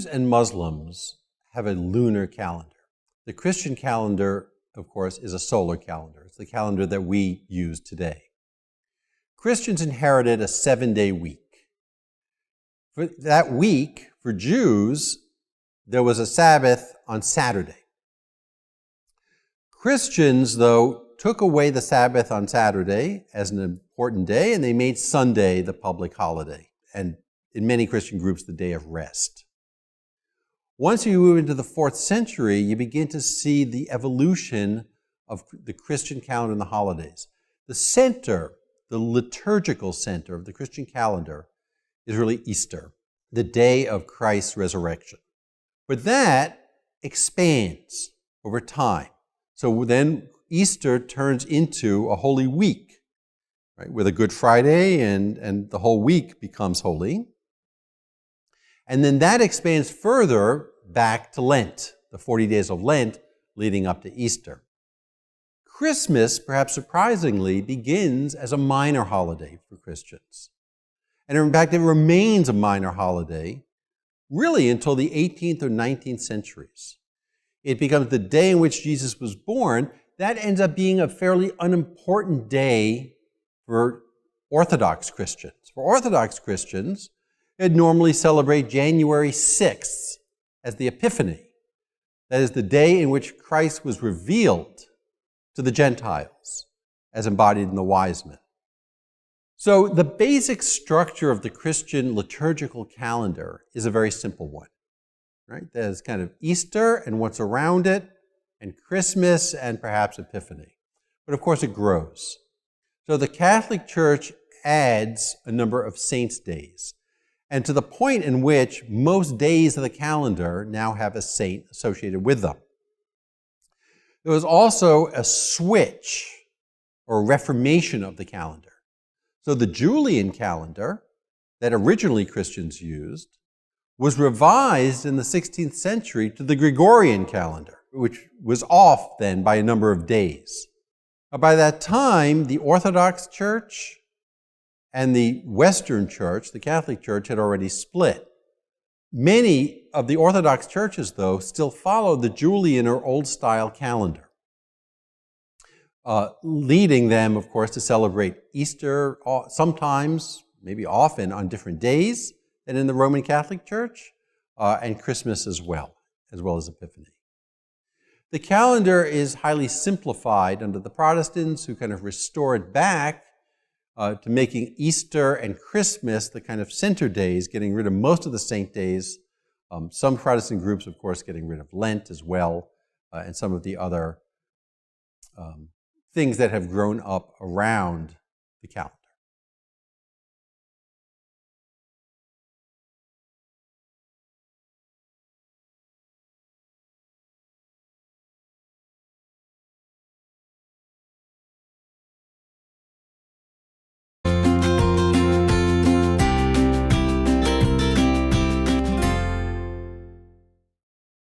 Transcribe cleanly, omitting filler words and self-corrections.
Jews and Muslims have a lunar calendar. The Christian calendar, of course, is a solar calendar. It's the calendar that we use today. Christians inherited a 7-day week. For that week, for Jews, there was a Sabbath on Saturday. Christians, though, took away the Sabbath on Saturday as an important day, and they made Sunday the public holiday, and in many Christian groups, the day of rest. Once you move into the 4th century, you begin to see the evolution of the Christian calendar and the holidays. The center, the liturgical center of the Christian calendar is really Easter, the day of Christ's resurrection. But that expands over time. So then Easter turns into a Holy Week, right, with a Good Friday, and the whole week becomes holy. And then that expands further back to Lent, the 40 days of Lent leading up to Easter. Christmas, perhaps surprisingly, begins as a minor holiday for Christians. And in fact, it remains a minor holiday really until the 18th or 19th centuries. It becomes the day in which Jesus was born. That ends up being a fairly unimportant day for Orthodox Christians. For Orthodox Christians, they'd normally celebrate January 6th as the Epiphany. That is the day in which Christ was revealed to the Gentiles, as embodied in the wise men. So the basic structure of the Christian liturgical calendar is a very simple one, right? There's kind of Easter and what's around it, and Christmas and perhaps Epiphany. But of course it grows. So the Catholic Church adds a number of saints' days, and to the point in which most days of the calendar now have a saint associated with them. There was also a switch or reformation of the calendar. So the Julian calendar that originally Christians used was revised in the 16th century to the Gregorian calendar, which was off then by a number of days. By that time, the Orthodox Church and the Western Church, the Catholic Church, had already split. Many of the Orthodox churches, though, still follow the Julian or Old-style calendar, leading them, of course, to celebrate Easter sometimes, maybe often, on different days than in the Roman Catholic Church, and Christmas as well as Epiphany. The calendar is highly simplified under the Protestants, who kind of restore it back to making Easter and Christmas the kind of center days, getting rid of most of the saint days. Some Protestant groups, of course, getting rid of Lent as well, and some of the other things that have grown up around the calendar.